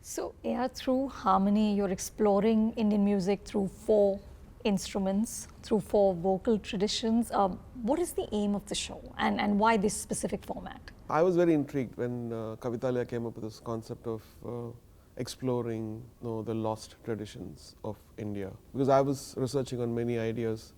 So, yeah, through harmony, you're exploring Indian music through four instruments, through four vocal traditions. What is the aim of the show and why this specific format? I was very intrigued when Kavitalya came up with this concept of exploring the lost traditions of India. Because I was researching on many ideas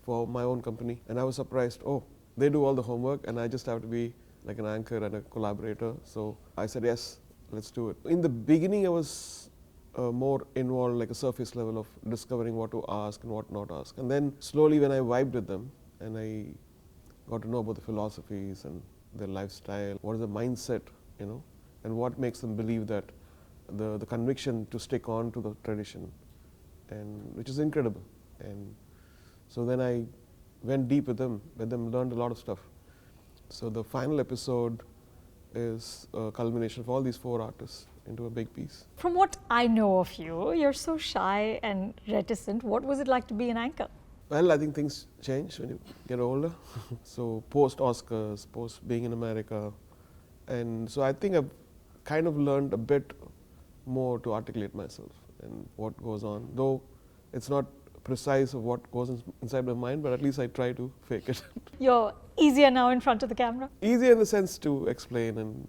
for my own company and I was surprised, oh, they do all the homework and I just have to be like an anchor and a collaborator. So I said, yes, let's do it. In the beginning, I was more involved, like a surface level of discovering what to ask and what not ask. And then slowly when I vibed with them and I got to know about the philosophies and their lifestyle, what is the mindset, and what makes them believe that the conviction to stick on to the tradition, and which is incredible. And so then I went deep with them, learned a lot of stuff. So the final episode is a culmination of all these four artists into a big piece. From what I know of you, you're so shy and reticent. What was it like to be an anchor? Well, I think things change when you get older. So post-Oscars, post being in America. And so I think I've kind of learned a bit more to articulate myself and what goes on. Though it's not precise of what goes inside my mind, but at least I try to fake it. You're easier now in front of the camera? Easier in the sense to explain and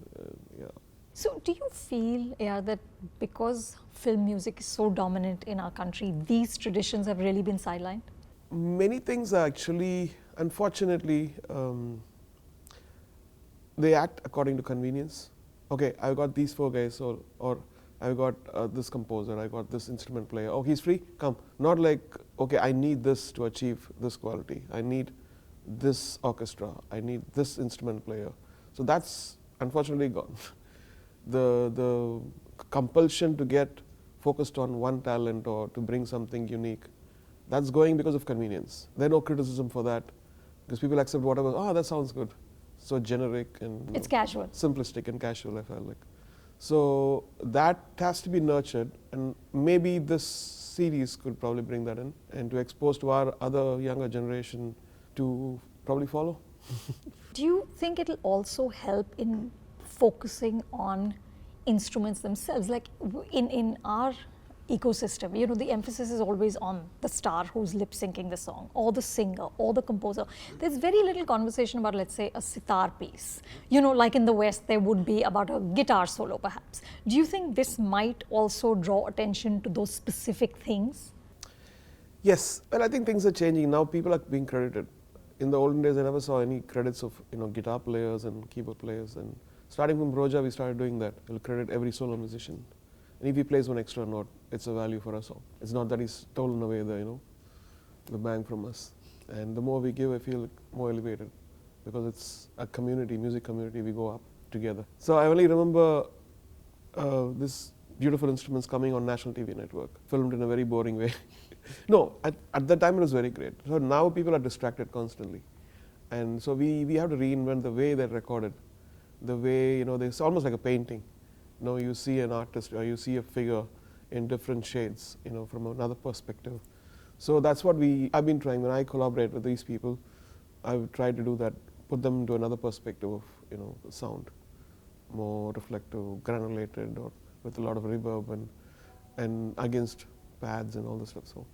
yeah. So do you feel, that because film music is so dominant in our country, these traditions have really been sidelined? Many things are actually, unfortunately, they act according to convenience. Okay, I've got these four guys, or I've got this composer, I got this instrument player. Oh, he's free? Come. Not like, okay, I need this to achieve this quality. I need this orchestra. I need this instrument player. So that's unfortunately gone. The compulsion to get focused on one talent or to bring something unique, that's going because of convenience. There's no criticism for that because people accept whatever. Oh, that sounds good. So generic and it's casual, simplistic and casual, I felt like. So that has to be nurtured, and maybe this series could probably bring that in and to expose to our other younger generation to probably follow. Do you think it'll also help in focusing on instruments themselves? Like in our ecosystem, the emphasis is always on the star who's lip syncing the song, or the singer, or the composer. There's very little conversation about, let's say, a sitar piece. Like in the West, there would be about a guitar solo, perhaps. Do you think this might also draw attention to those specific things? Yes, well, I think things are changing. Now people are being credited. In the olden days, I never saw any credits of guitar players and keyboard players. And starting from Roja, we started doing that. We'll credit every solo musician. And if he plays one extra note, it's a value for us all. It's not that he's stolen away the bank from us. And the more we give, I feel more elevated because it's a community, music community, we go up together. So I only remember this beautiful instruments coming on national TV network, filmed in a very boring way. No, at that time it was very great. So now people are distracted constantly. And so we have to reinvent the way they're recorded, the way, it's almost like a painting. You see an artist or you see a figure in different shades, from another perspective. So that's what I've been trying. When I collaborate with these people, I've tried to do that, put them into another perspective of, sound, more reflective, granulated, or with a lot of reverb and against pads and all this stuff. So,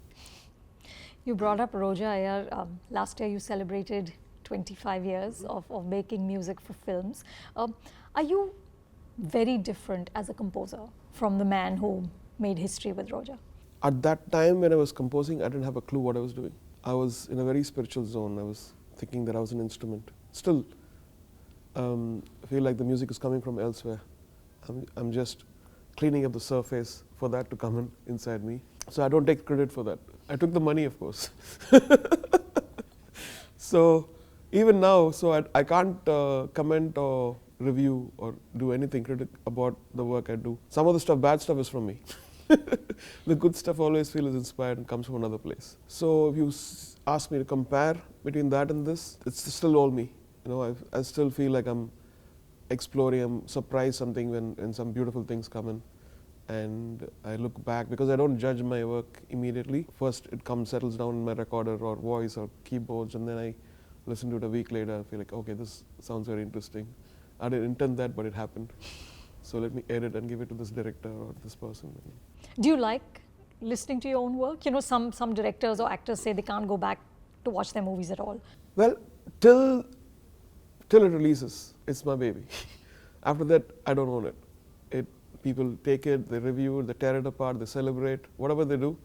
you brought up Roja Iyer. Last year you celebrated 25 years of making music for films. Are you very different as a composer from the man who made history with Roja? At that time when I was composing, I didn't have a clue what I was doing. I was in a very spiritual zone. I was thinking that I was an instrument. Still, I feel like the music is coming from elsewhere. I'm just cleaning up the surface for that to come inside me. So I don't take credit for that. I took the money, of course. So even now, so I can't comment or review or do anything critic about the work I do. Some of the stuff, bad stuff, is from me. The good stuff I always feel is inspired and comes from another place. So if you ask me to compare between that and this, it's still all me. I still feel like I'm exploring, I'm surprised something when some beautiful things come in. And I look back because I don't judge my work immediately. First it settles down in my recorder or voice or keyboards, and then I listen to it a week later. I feel like, okay, this sounds very interesting. I didn't intend that, but it happened. So let me edit and give it to this director or this person. Do you like listening to your own work? You know, some directors or actors say they can't go back to watch their movies at all. Well, till it releases, it's my baby. After that, I don't own it. People take it, they review it, they tear it apart, they celebrate, whatever they do,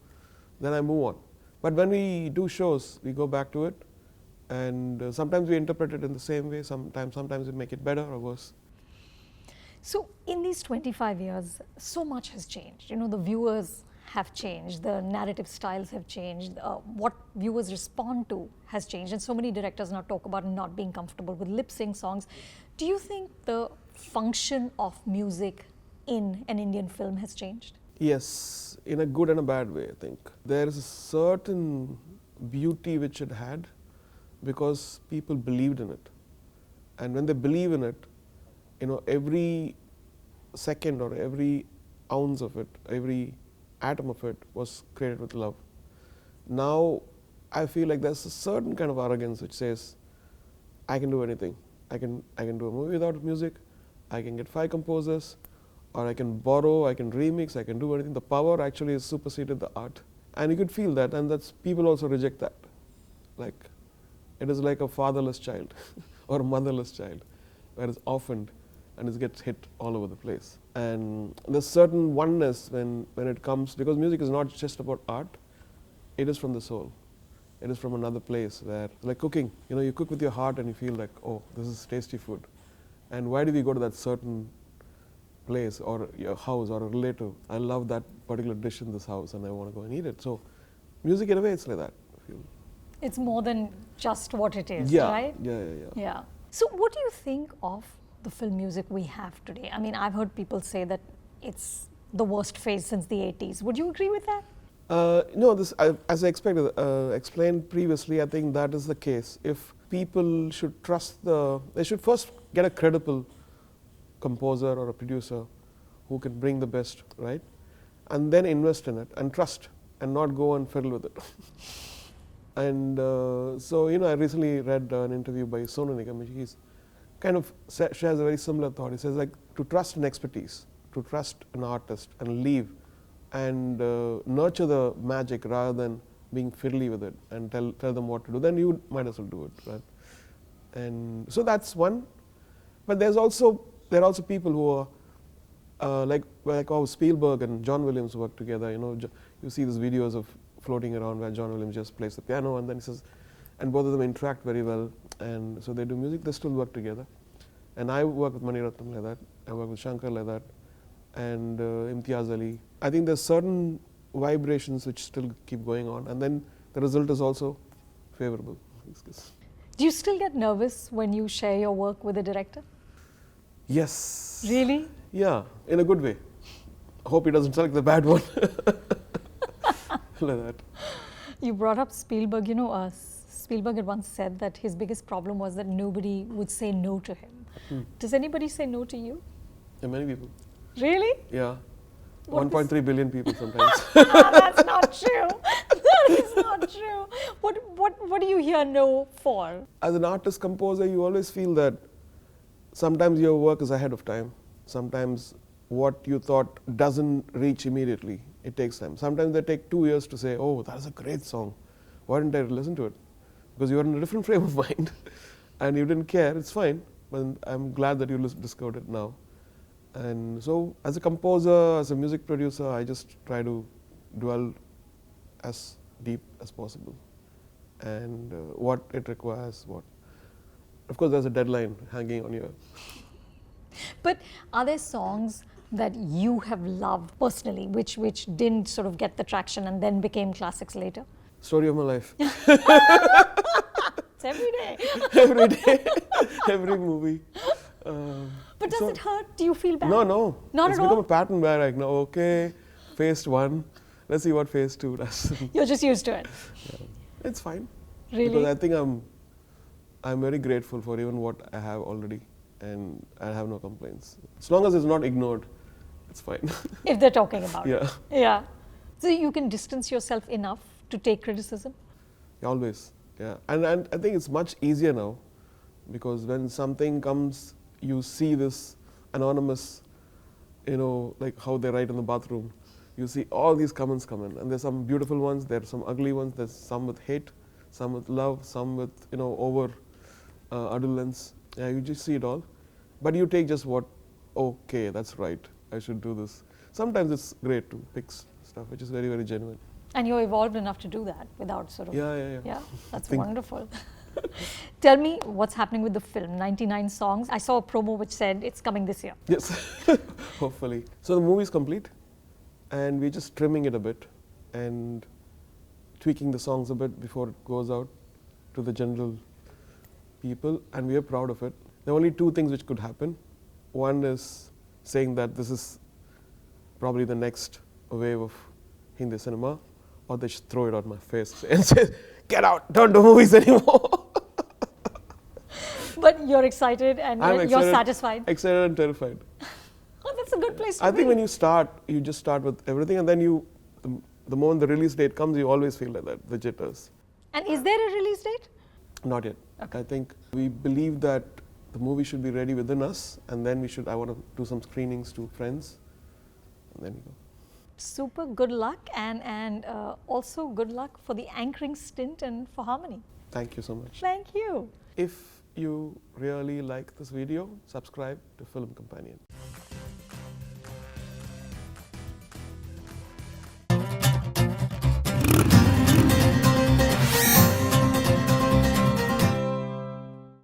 then I move on. But when we do shows, we go back to it, and sometimes we interpret it in the same way, sometimes we make it better or worse. So in these 25 years, so much has changed. You know, the viewers have changed, the narrative styles have changed, what viewers respond to has changed, and so many directors now talk about not being comfortable with lip sync songs. Do you think the function of music in an Indian film has changed? Yes, in a good and a bad way, I think. There is a certain beauty which it had because people believed in it. And when they believe in it, you know, every second or every ounce of it, every atom of it was created with love. Now, I feel like there's a certain kind of arrogance which says, I can do anything. I can do a movie without music, I can get 5 composers, or I can borrow, I can remix, I can do anything. The power actually has superseded the art. And you could feel that, and that's people also reject that. Like, it is like a fatherless child or a motherless child, where it's orphaned and it gets hit all over the place. And there's certain oneness when it comes, because music is not just about art, it is from the soul. It is from another place where, like cooking, you know, you cook with your heart and you feel like, oh, this is tasty food. And why do we go to that certain place or your house or a relative? I love that particular dish in this house and I want to go and eat it. So music in a way it's like that, I feel. It's more than just what it is, Yeah, right? yeah. So what do you think of the film music we have today? I mean, I've heard people say that it's the worst phase since the 80s. Would you agree with that? No, as I explained previously, I think that is the case. If people should trust they should first get a credible composer or a producer who can bring the best, right? And then invest in it and trust and not go and fiddle with it. And so, you know, I recently read an interview by Sonu Nigam. He's kind of shares a very similar thought. He says, like, to trust an expertise, to trust an artist and leave and nurture the magic rather than being fiddly with it and tell them what to do, then you might as well do it, right? And so that's one. But there are also people who are like how Spielberg and John Williams work together. You know, you see these videos of floating around where John Williams just plays the piano and then he says, and both of them interact very well, and so they do music. They still work together. And I work with Mani Ratnam like that. I work with Shankar like that, and Imtiaz Ali. I think there's certain vibrations which still keep going on, and then the result is also favorable. Do you still get nervous when you share your work with a director? Yes. Really? Yeah, in a good way. I hope he doesn't select the bad one. Like that. You brought up Spielberg. You know, Spielberg had once said that his biggest problem was that nobody would say no to him. Does anybody say no to you? Yeah, many people. Really? Yeah. 1.3 billion people sometimes. That's not true. That is not true. What do you hear no for? As an artist composer, you always feel that sometimes your work is ahead of time. Sometimes what you thought doesn't reach immediately. It takes time. Sometimes they take 2 years to say, oh, that's a great song. Why didn't I listen to it? Because you are in a different frame of mind and you didn't care. It's fine. But I'm glad that you discovered it now. And so as a composer, as a music producer, I just try to dwell as deep as possible. And what it requires, Of course, there's a deadline hanging on your... But are there songs that you have loved personally, which didn't sort of get the traction and then became classics later? Story of my life. It's every day. Every day, every movie. But does it hurt? Do you feel bad? No. Not it's at become all? a pattern where I know, okay, phase 1, let's see what phase 2 does. You're just used to it. Yeah. It's fine. Really? Because I think I'm very grateful for even what I have already, and I have no complaints. As long as it's not ignored, it's fine. If they're talking about Yeah. it. Yeah. So you can distance yourself enough to take criticism? Always, yeah. And I think it's much easier now, because when something comes, you see this anonymous like how they write in the bathroom. You see all these comments come in, and there's some beautiful ones, there's some ugly ones, there's some with hate, some with love, some with over adolescence. Yeah, you just see it all, but you take just what. Okay, that's right. I should do this. Sometimes it's great to pick stuff which is very, very genuine. And you're evolved enough to do that without sort of. Yeah. Yeah, that's wonderful. Tell me what's happening with the film, 99 Songs. I saw a promo which said it's coming this year. Yes, hopefully. So the movie is complete, and we're just trimming it a bit and tweaking the songs a bit before it goes out to the general people, and we are proud of it. There are only two things which could happen. One is saying that this is probably the next wave of Hindi cinema, or they should throw it on my face and say, get out, don't do movies anymore. But you're excited and you're satisfied. Excited and terrified. Oh, that's a good place to I be. think when you start, you just start with everything, and then the moment the release date comes, you always feel like that, the jitters. And is there a release date? Not yet. Okay. I think we believe that the movie should be ready within us, and then I want to do some screenings to friends, and then you go. Super good luck, and also good luck for the anchoring stint and for Harmony. Thank you so much. Thank you. If you really like this video, subscribe to Film Companion.